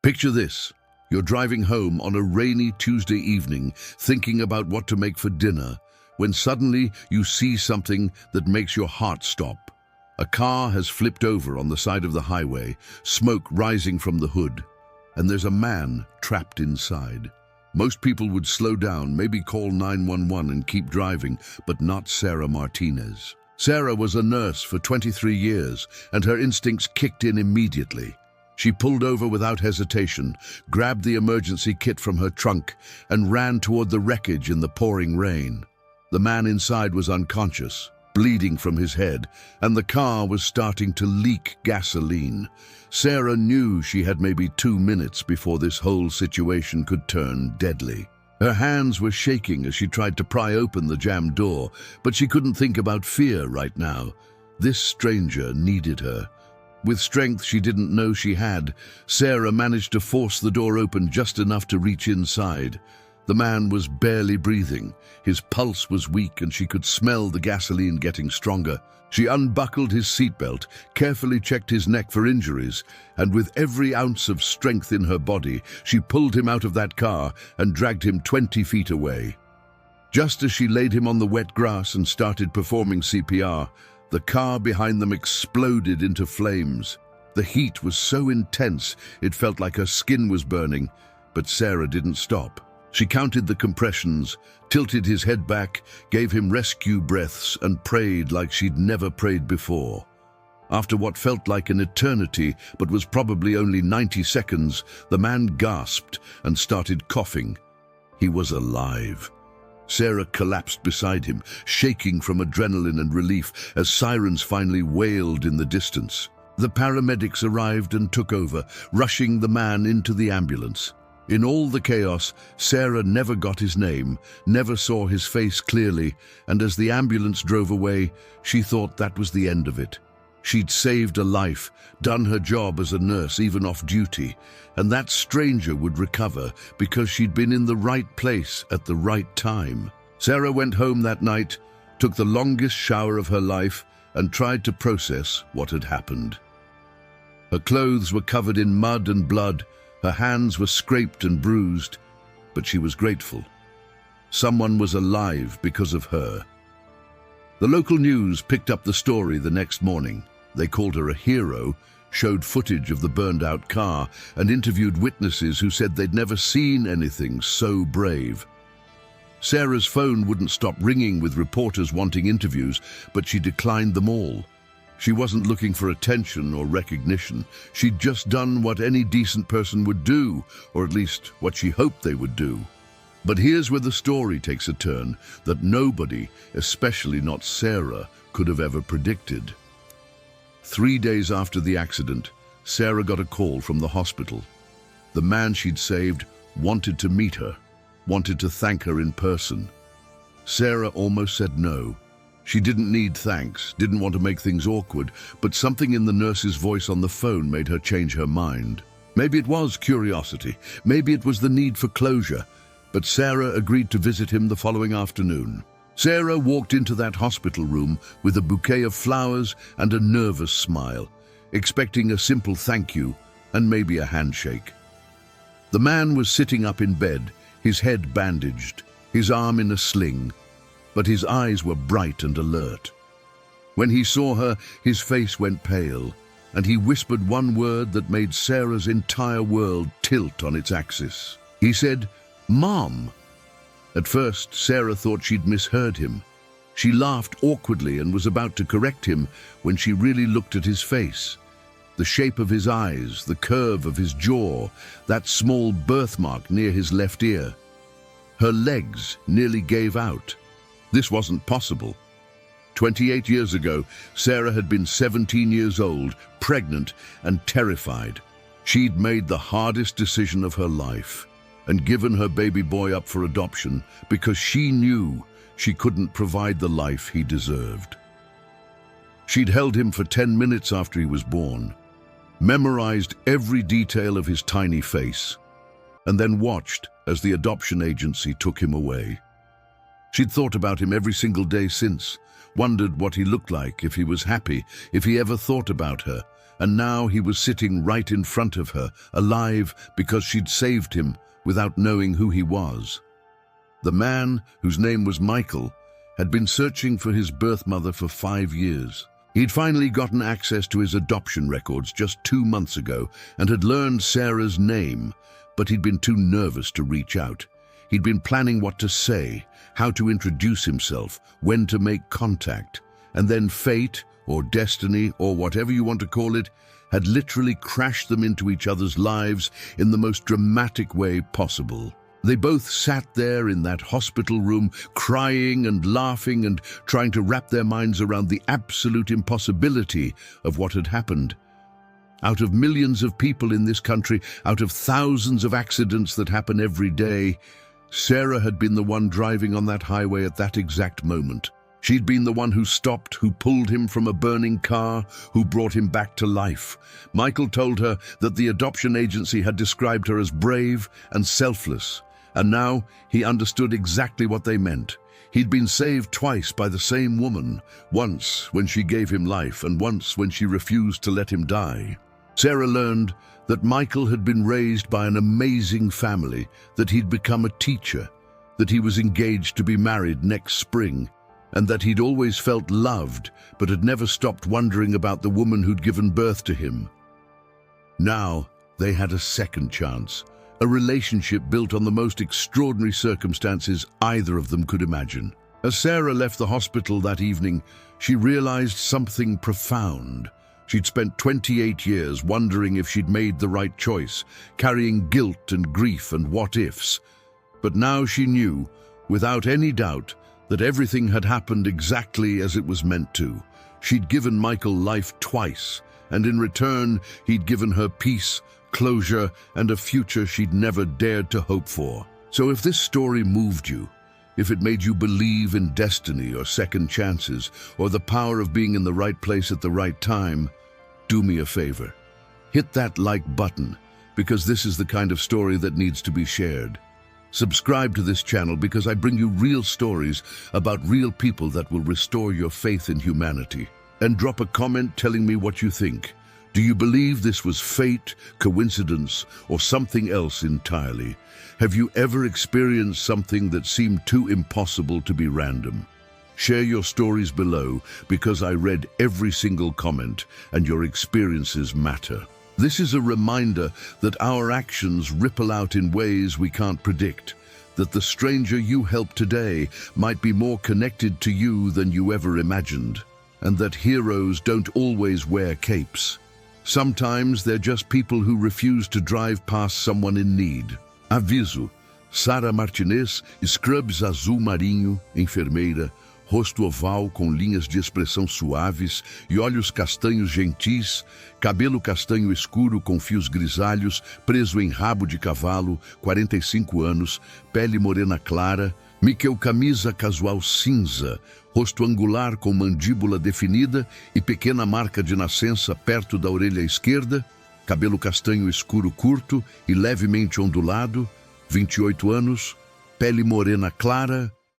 Picture this. You're driving home on a rainy Tuesday evening, thinking about what to make for dinner, when suddenly you see something that makes your heart stop. A car has flipped over on the side of the highway, smoke rising from the hood, and there's a man trapped inside. Most people would slow down, maybe call 911 and keep driving, but not Sarah Martinez. Sarah was a nurse for 23 years, and her instincts kicked in immediately. She pulled over without hesitation, grabbed the emergency kit from her trunk, and ran toward the wreckage in the pouring rain. The man inside was unconscious, bleeding from his head, and the car was starting to leak gasoline. Sarah knew she had maybe 2 minutes before this whole situation could turn deadly. Her hands were shaking as she tried to pry open the jammed door, but she couldn't think about fear right now. This stranger needed her. With strength she didn't know she had, Sarah managed to force the door open just enough to reach inside. The man was barely breathing. His pulse was weak and she could smell the gasoline getting stronger. She unbuckled his seatbelt, carefully checked his neck for injuries, and with every ounce of strength in her body, she pulled him out of that car and dragged him 20 feet away. Just as she laid him on the wet grass and started performing CPR, the car behind them exploded into flames. The heat was so intense it felt like her skin was burning, but Sarah didn't stop. She counted the compressions, tilted his head back, gave him rescue breaths, and prayed like she'd never prayed before. After what felt like an eternity, but was probably only 90 seconds, the man gasped and started coughing. He was alive. Sarah collapsed beside him, shaking from adrenaline and relief as sirens finally wailed in the distance. The paramedics arrived and took over, rushing the man into the ambulance. In all the chaos, Sarah never got his name, never saw his face clearly, and as the ambulance drove away, she thought that was the end of it. She'd saved a life, done her job as a nurse even off duty, and that stranger would recover because she'd been in the right place at the right time. Sarah went home that night, took the longest shower of her life, and tried to process what had happened. Her clothes were covered in mud and blood, her hands were scraped and bruised, but she was grateful. Someone was alive because of her. The local news picked up the story the next morning. They called her a hero, showed footage of the burned-out car, and interviewed witnesses who said they'd never seen anything so brave. Sarah's phone wouldn't stop ringing with reporters wanting interviews, but she declined them all. She wasn't looking for attention or recognition. She'd just done what any decent person would do, or at least what she hoped they would do. But here's where the story takes a turn that nobody, especially not Sarah, could have ever predicted. 3 days after the accident, Sarah got a call from the hospital. The man she'd saved wanted to meet her, wanted to thank her in person. Sarah almost said no. She didn't need thanks, didn't want to make things awkward, but something in the nurse's voice on the phone made her change her mind. Maybe it was curiosity, maybe it was the need for closure, but Sarah agreed to visit him the following afternoon. Sarah walked into that hospital room with a bouquet of flowers and a nervous smile, expecting a simple thank you and maybe a handshake. The man was sitting up in bed, his head bandaged, his arm in a sling, but his eyes were bright and alert. When he saw her, his face went pale, and he whispered one word that made Sarah's entire world tilt on its axis. He said, "Mom." At first, Sarah thought she'd misheard him. She laughed awkwardly and was about to correct him when she really looked at his face. The shape of his eyes, the curve of his jaw, that small birthmark near his left ear. Her legs nearly gave out. This wasn't possible. 28 years ago, Sarah had been 17 years old, pregnant and terrified. She'd made the hardest decision of her life and given her baby boy up for adoption because she knew she couldn't provide the life he deserved. She'd held him for 10 minutes after he was born, memorized every detail of his tiny face, and then watched as the adoption agency took him away. She'd thought about him every single day since, wondered what he looked like, if he was happy, if he ever thought about her, and now he was sitting right in front of her, alive because she'd saved him without knowing who he was. The man, whose name was Michael, had been searching for his birth mother for 5 years. He'd finally gotten access to his adoption records just 2 months ago and had learned Sarah's name, but he'd been too nervous to reach out. He'd been planning what to say, how to introduce himself, when to make contact, and then fate, or destiny, or whatever you want to call it, had literally crashed them into each other's lives in the most dramatic way possible. They both sat there in that hospital room, crying and laughing and trying to wrap their minds around the absolute impossibility of what had happened. Out of millions of people in this country, out of thousands of accidents that happen every day, Sarah had been the one driving on that highway at that exact moment. She'd been the one who stopped, who pulled him from a burning car, who brought him back to life. Michael told her that the adoption agency had described her as brave and selfless, and now he understood exactly what they meant. He'd been saved twice by the same woman, once when she gave him life and once when she refused to let him die. Sarah learned that Michael had been raised by an amazing family, that he'd become a teacher, that he was engaged to be married next spring, and that he'd always felt loved but had never stopped wondering about the woman who'd given birth to him. Now they had a second chance, a relationship built on the most extraordinary circumstances either of them could imagine. As Sarah left the hospital that evening, she realized something profound. She'd spent 28 years wondering if she'd made the right choice, carrying guilt and grief and what-ifs. But now she knew, without any doubt, that everything had happened exactly as it was meant to. She'd given Michael life twice, and in return, he'd given her peace, closure, and a future she'd never dared to hope for. So if this story moved you, if it made you believe in destiny or second chances, or the power of being in the right place at the right time, do me a favor. Hit that like button, because this is the kind of story that needs to be shared. Subscribe to this channel because I bring you real stories about real people that will restore your faith in humanity. And drop a comment telling me what you think. Do you believe this was fate, coincidence, or something else entirely? Have you ever experienced something that seemed too impossible to be random? Share your stories below because I read every single comment and your experiences matter. This is a reminder that our actions ripple out in ways we can't predict, that the stranger you help today might be more connected to you than you ever imagined, and that heroes don't always wear capes. Sometimes they're just people who refuse to drive past someone in need. Aviso: Sara Martinez, scrubs azul marinho, enfermeira, rosto oval com linhas de expressão suaves e olhos castanhos gentis, cabelo castanho escuro com fios grisalhos, preso em rabo de cavalo, 45 anos, pele morena clara, Miquel camisa casual cinza, rosto angular com mandíbula definida e pequena marca de nascença perto da orelha esquerda, cabelo castanho escuro curto e levemente ondulado, 28 anos, pele morena clara,